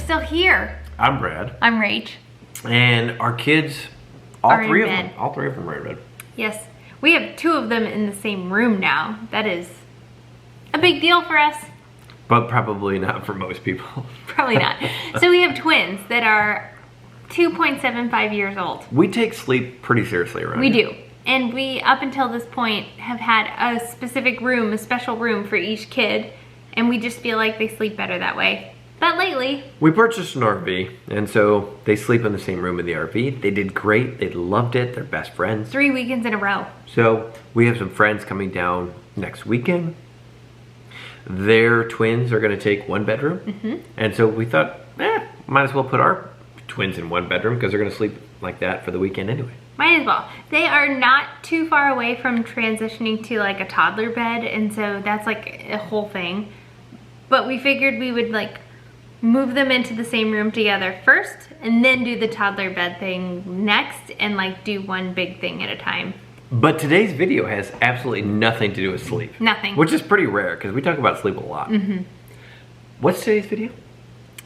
still here. I'm Brad. I'm Rach. And our kids, all three of them are in bed. Yes. We have 2 of them in the same room now. That is a big deal for us. But probably not for most people. Probably not. So we have twins that are 2.75 years old. We take sleep pretty seriously around We here. do. And we, up until this point, have had a specific room, a special room for each kid. And we just feel like they sleep better that way. But lately... We purchased an RV, and so they sleep in the same room in the RV. They did great. They loved it. They're best friends. 3 weekends in a row. So we have some friends coming down next weekend. Their twins are going to take 1 bedroom. Mm-hmm. And so we thought, might as well put our twins in 1 bedroom because they're going to sleep like that for the weekend anyway. Might as well. They are not too far away from transitioning to like a toddler bed, and so that's like a whole thing. But we figured we would like move them into the same room together first and then do the toddler bed thing next and like do one big thing at a time. But today's video has absolutely nothing to do with sleep. Nothing. Which is pretty rare because we talk about sleep a lot. Mm-hmm. What's today's video?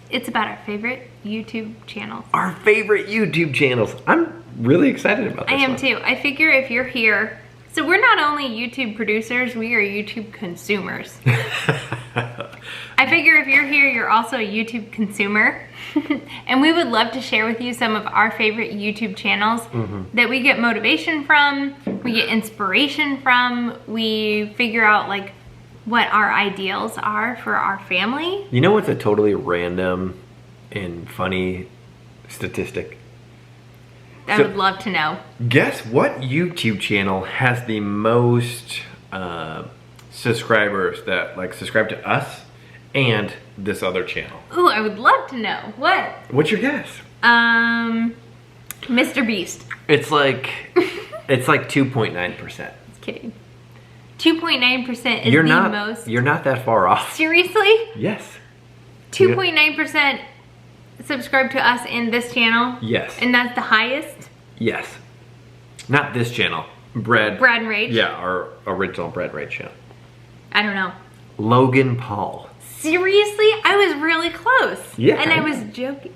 It's about our favorite YouTube channels. Our favorite YouTube channels. I'm really excited about this I am one. too. I figure if you're here, so we're not only YouTube producers, we are YouTube consumers. I figure if you're here, you're also a YouTube consumer. And we would love to share with you some of our favorite YouTube channels that we get motivation from, we get inspiration from, we figure out like what our ideals are for our family. You know what's a totally random and funny statistic? I would love to know. Guess what YouTube channel has the most subscribers that like subscribe to us and this other channel? Ooh, I would love to know. What? What's your guess? Mr. Beast. It's like 2.9%. Just kidding. 2.9% is most. You're not that far off. Seriously? Yes. 2.9% subscribe to us in this channel? Yes. And that's the highest? Yes. Not this channel. Brad and Rach? Yeah, our original Brad and Rach channel. I don't know. Logan Paul. Seriously? I was really close. Yeah. And I was joking.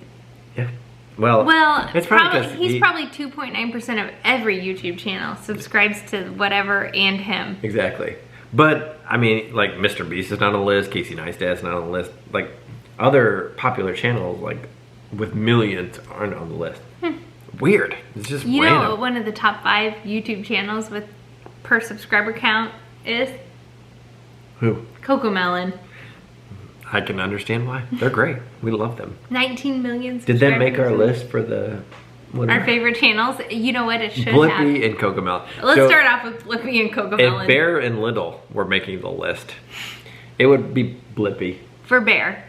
Yeah. Well, it's probably he's probably 2.9% of every YouTube channel subscribes to whatever and him. Exactly. But, I mean, like, Mr. Beast is not on the list, Casey Neistat's not on the list. Like, other popular channels, like, with millions aren't on the list. Weird. It's just You random. know what one of the top 5 YouTube channels with per subscriber count is? Who? Cocomelon. I can understand why. They're great. We love them. 19 million Did subscribers. that make our list for the... Our favorite channels? You know what? It should have. Blippy and Cocomelon. Let's start off with Blippy and Cocomelon. If Bear and Lindell were making the list, it would be Blippy. For Bear.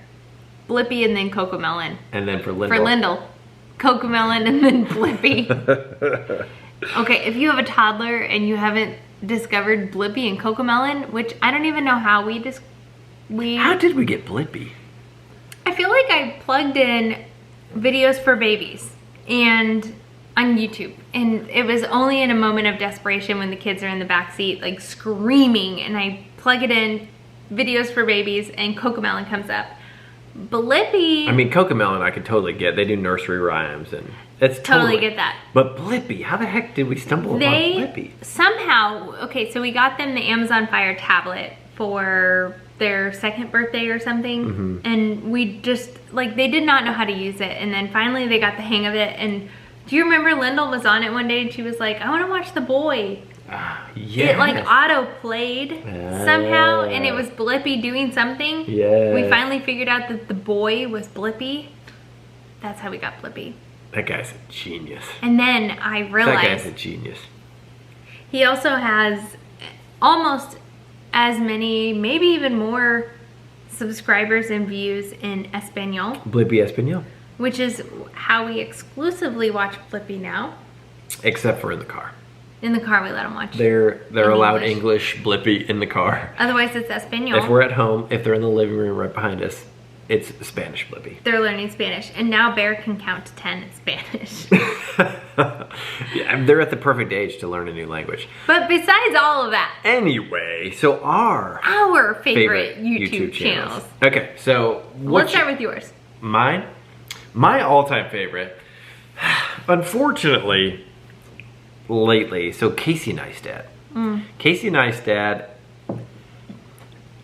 Blippy and then Cocomelon. And then for Lindell. For Lindell. Cocomelon and then Blippy. Okay, if you have a toddler and you haven't discovered Blippy and Cocomelon, which I don't even know how How did we get Blippy? I feel like I plugged in videos for babies and on YouTube, and it was only in a moment of desperation when the kids are in the back seat like screaming, and I plug it in, videos for babies, and Cocomelon comes up. Blippy, I mean, Cocomelon I could totally get. They do nursery rhymes and it's totally get that. But Blippy, how the heck did we stumble upon Blippy? Somehow, okay, so we got them the Amazon Fire tablet for their 2nd birthday or something, and we just, like, they did not know how to use it, and then finally they got the hang of it. And do you remember Lindell was on it one day and she was like, I want to watch The Boy. Yeah. It like auto played somehow, and it was Blippy doing something. Yeah. We finally figured out that The Boy was Blippy. That's how we got Blippy. That guy's a genius. And then I realized That guy's a genius. he also has almost as many, maybe even more subscribers and views in Espanol. Blippy Espanol. Which is how we exclusively watch Blippy now. Except for in the car. In the car we let them watch. They're allowed English Blippy in the car. Otherwise it's Espanol. If we're at home, if they're in the living room right behind us, it's Spanish Blippy. They're learning Spanish. And now Bear can count to 10 in Spanish. Yeah, they're at the perfect age to learn a new language. But besides all of that. Anyway, so our favorite YouTube channels. Okay, so Let's start with yours. Mine? My all-time favorite, unfortunately, lately, so Casey Neistat. Casey Neistat,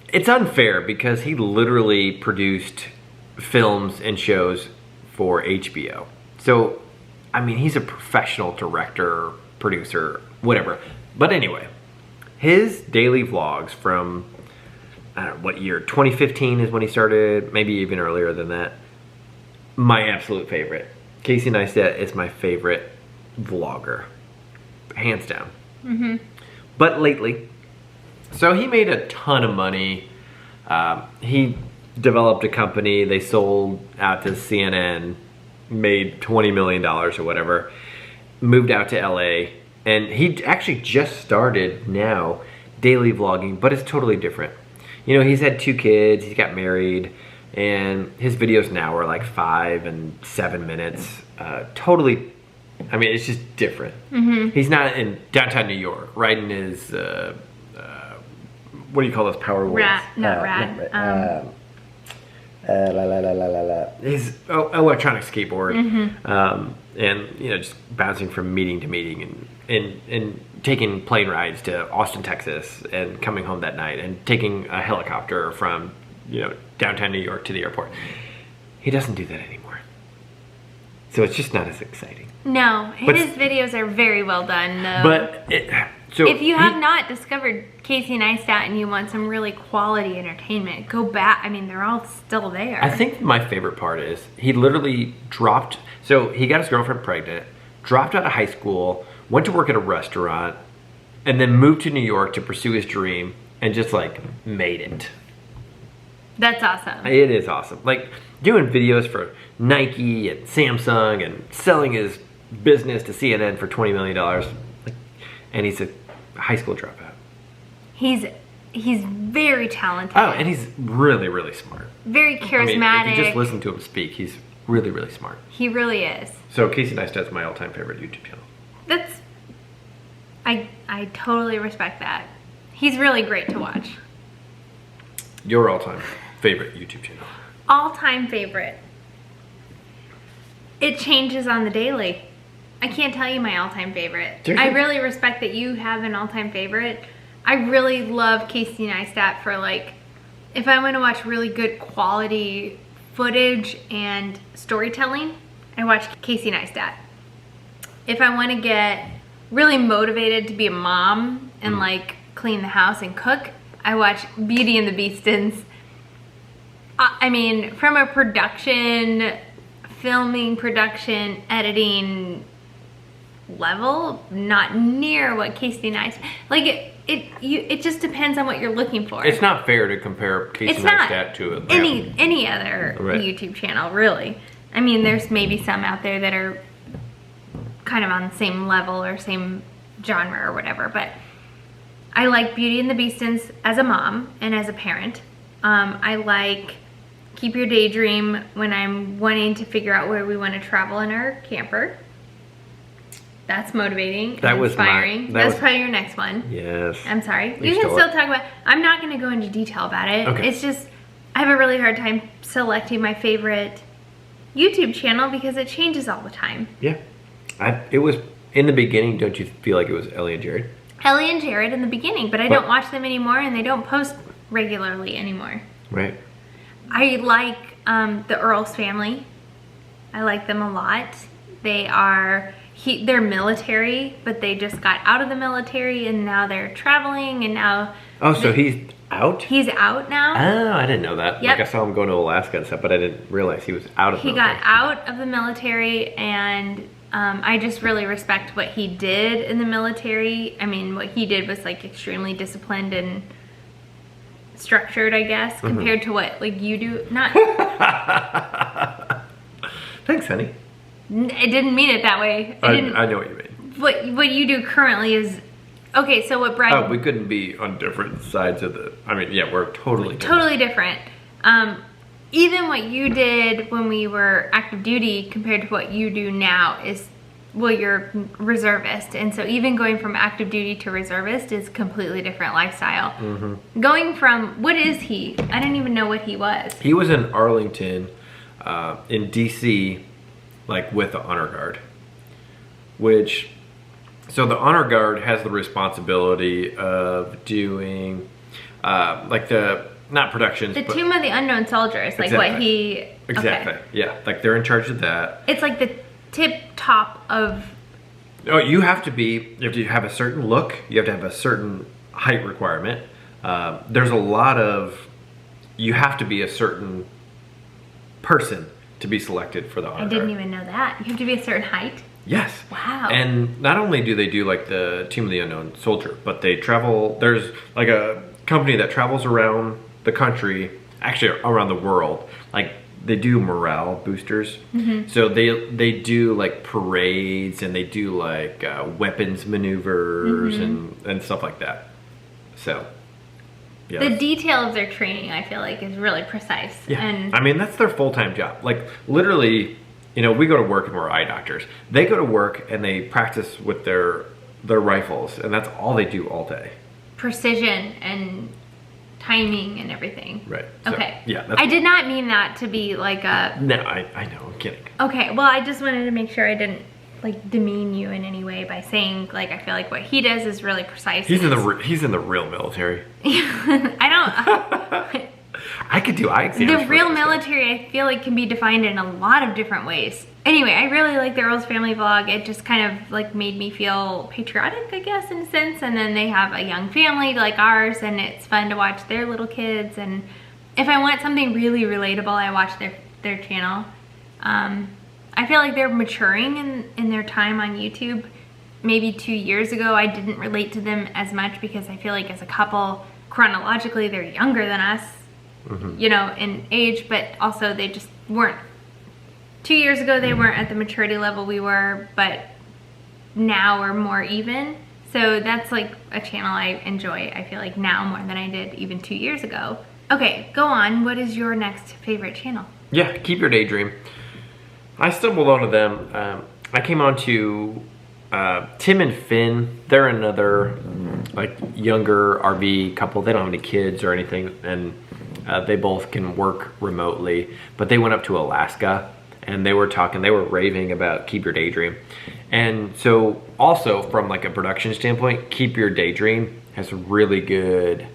it's unfair because he literally produced films and shows for HBO. So, I mean, he's a professional director, producer, whatever. But anyway, his daily vlogs from, I don't know, what year? 2015 is when he started, maybe even earlier than that. My absolute favorite. Casey Neistat is my favorite vlogger. Hands down. But lately, so he made a ton of money. He developed a company. They sold out to CNN, made $20 million or whatever. Moved out to LA. And he actually just started now daily vlogging, but it's totally different. You know, he's had 2 kids. He got married. And his videos now are like 5 and 7 minutes. Totally, I mean, it's just different. He's not in downtown New York, riding his, what do you call those power wheels? His electronic skateboard. And, you know, just bouncing from meeting to meeting and taking plane rides to Austin, Texas, and coming home that night, and taking a helicopter from, you know, downtown New York to the airport. He doesn't do that anymore. So it's just not as exciting. No, his videos are very well done, though. But, so if you have not discovered Casey Neistat and you want some really quality entertainment, go back. I mean, they're all still there. I think my favorite part is he literally dropped, so he got his girlfriend pregnant, dropped out of high school, went to work at a restaurant, and then moved to New York to pursue his dream, and just like made it. That's awesome. It is awesome. Like doing videos for Nike and Samsung and selling his business to CNN for $20 million. Like, and he's a high school dropout. He's very talented. Oh, and he's really, really smart. Very charismatic. I mean, if you just listen to him speak, he's really, really smart. He really is. So Casey Neistat's my all-time favorite YouTube channel. That's, I totally respect that. He's really great to watch. Your all-time favorite YouTube channel? All-time favorite. It changes on the daily. I can't tell you my all-time favorite. Seriously? I really respect that you have an all-time favorite. I really love Casey Neistat for, like, if I want to watch really good quality footage and storytelling, I watch Casey Neistat. If I want to get really motivated to be a mom and like clean the house and cook, I watch Beauty and the Beastins. I mean, from a production, filming, production, editing level, not near what Casey Neistat. Like it just depends on what you're looking for. It's not fair to compare Casey Neistat to any other YouTube channel, really. I mean, there's maybe some out there that are kind of on the same level or same genre or whatever, but I like Beauty and the Beastins as a mom and as a parent. I like Keep Your Daydream when I'm wanting to figure out where we want to travel in our camper. That's motivating and inspiring. That's probably your next one. Yes. I'm sorry. You can still talk about, I'm not going to go into detail about it. Okay. It's just, I have a really hard time selecting my favorite YouTube channel because it changes all the time. Yeah. It was, in the beginning, don't you feel like it was Ellie and Jared? Ellie and Jared in the beginning, but I don't watch them anymore and they don't post regularly anymore. Right. I like the Earls Family. I like them a lot. They are, they're military, but they just got out of the military and now they're traveling and now... Oh, so he's out? He's out now. Oh, I didn't know that. Yep. Like I saw him going to Alaska and stuff, but I didn't realize he was out of the military. He got out of the military and I just really respect what he did in the military. I mean, what he did was like extremely disciplined and structured, I guess, compared to what like you do. Not. Thanks, honey. I didn't mean it that way. I know what you mean. What you do currently is okay. So what Brad? Oh, we couldn't be on different sides of the. I mean, yeah, we're totally different. Totally different. Even what you did when we were active duty compared to what you do now is, well, you're reservist. And so even going from active duty to reservist is completely different lifestyle. Going from, what is he? I didn't even know what he was. He was in Arlington in DC, like with the honor guard, which, so the honor guard has the responsibility of doing like the, not productions, The but Tomb of the Unknown Soldiers, like Exactly. what he... exactly, Okay. yeah, like they're in charge of that. It's like the tip top of... Oh, you have to have a certain look. You have to have a certain height requirement. There's a lot of, you have to be a certain person to be selected for the honor I didn't guard. even know that. You have to be a certain height? Yes. Wow. And not only do they do like the Tomb of the Unknown Soldier, but they travel, there's like a company that travels around the country, actually around the world. Like they do morale boosters. So they do like parades, and they do like weapons maneuvers and stuff like that. So yeah. The detail of their training, I feel like, is really precise. Yeah, And I mean, that's their full-time job. Like, literally, you know, we go to work and we're eye doctors. They go to work and they practice with their rifles, and that's all they do all day. precision and timing and everything. Right. So, Okay. yeah. I did not mean that to be like a... No, I know, I'm kidding. Okay, well, I just wanted to make sure I didn't like demean you in any way by saying like I feel like what he does is really precise. He's in the real military. I don't... I could do eye exams. The for real this guy. military, I feel like, can be defined in a lot of different ways. Anyway, I really like the Earls Family vlog. It just kind of like made me feel patriotic, I guess, in a sense. And then they have a young family like ours, and it's fun to watch their little kids. And if I want something really relatable, I watch their channel. I feel like they're maturing in their time on YouTube. Maybe 2 years ago, I didn't relate to them as much because I feel like as a couple, chronologically, they're younger than us. You know, in age, but also they just weren't. 2 years ago, they weren't at the maturity level we were, but now we're more even. So that's like a channel I enjoy, I feel like, now more than I did even 2 years ago. Okay, go on. What is your next favorite channel? Yeah, Keep Your Daydream. I stumbled onto them. I came onto Tim and Finn. They're another like younger RV couple. They don't have any kids or anything, and they both can work remotely. But they went up to Alaska, and they were raving about Keep Your Daydream. And so also from like a production standpoint, Keep Your Daydream has really good,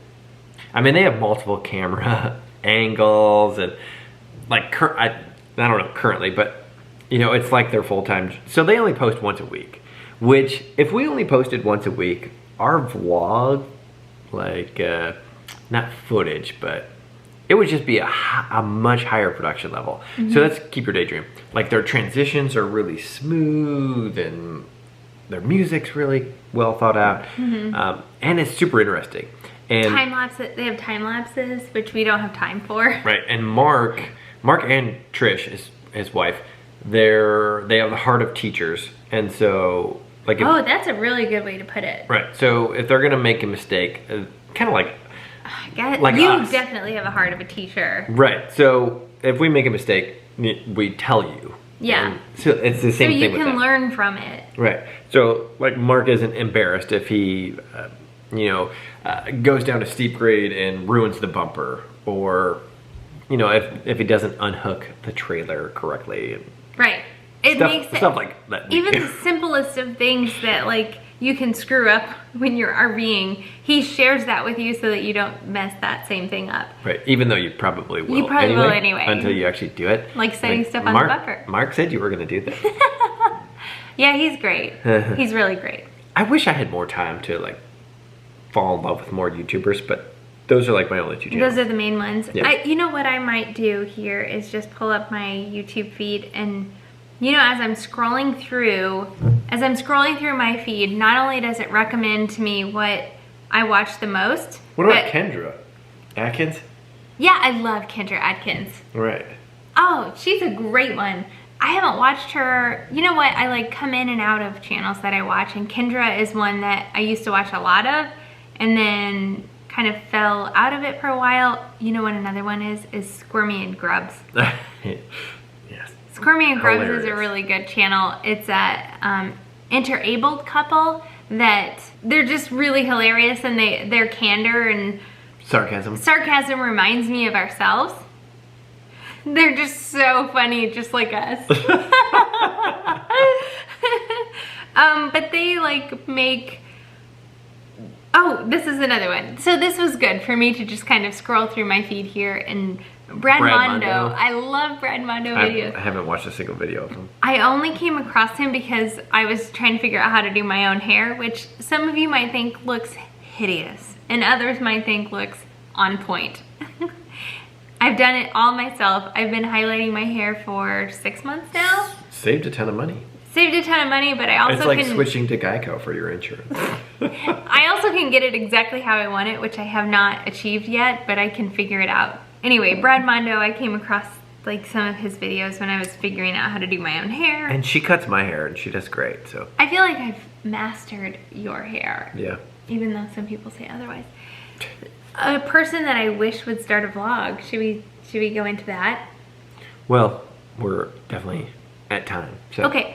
I mean, they have multiple camera angles and like, I don't know currently, but you know, it's like their full-time. So they only post once a week, which if we only posted once a week, our vlog, like, not footage, but it would just be a much higher production level. So that's Keep Your Daydream. Like their transitions are really smooth, and their music's really well thought out, and it's super interesting. And Time lapse. They have time lapses, which we don't have time for. right, and Mark and Trish, his wife, they have the heart of teachers, and so like if, Oh, that's a really good way to put it. right. So if they're gonna make a mistake, kind of like like you us. definitely have a heart of a teacher. right. So if we make a mistake, we tell you. Yeah. And so it's the So same you thing with can them. learn from it. Right. So like Mark isn't embarrassed if he, goes down a steep grade and ruins the bumper, or, you know, if he doesn't unhook the trailer correctly. Right. It makes it stuff like that. even the simplest of things that like you can screw up when you're RVing. He shares that with you so that you don't mess that same thing up. Right. Even though you probably will. You probably will anyway. Until you actually do it. Like setting stuff on Mark, the bumper. Mark said you were going to do that. Yeah, he's great. He's really great. I wish I had more time to like fall in love with more YouTubers, but those are like my only two channels. Those are the main ones. Yeah. You know what I might do here is just pull up my YouTube feed, and you know, as I'm scrolling through my feed, not only does it recommend to me what I watch the most. What about Kendra Atkins? Yeah, I love Kendra Atkins. Right. Oh, she's a great one. I haven't watched her. You know what? I like come in and out of channels that I watch, and Kendra is one that I used to watch a lot of, and then kind of fell out of it for a while. You know what another one is Squirmy and Grubs. Yes. Squirmy and Grubs is a Hilarious. really good channel. It's a interabled couple that they're just really hilarious, and their candor and Sarcasm. sarcasm reminds me of ourselves. They're just so funny, just like us. But they like make, oh, this is another one. So this was good for me to just kind of scroll through my feed here, and Brad Mondo. I love Brad Mondo videos. I haven't watched a single video of him. I only came across him because I was trying to figure out how to do my own hair, which some of you might think looks hideous and others might think looks on point. I've done it all myself. I've been highlighting my hair for 6 months now. Saved a ton of money. Saved a ton of money, but I also it's like switching to Geico for your insurance. I also can get it exactly how I want it, which I have not achieved yet, but I can figure it out. Anyway, Brad Mondo, I came across like some of his videos when I was figuring out how to do my own hair. And she cuts my hair and she does great, so. I feel like I've mastered your hair. Yeah. Even though some people say otherwise. A person that I wish would start a vlog. Should we go into that? Well, we're definitely at time. So. Okay.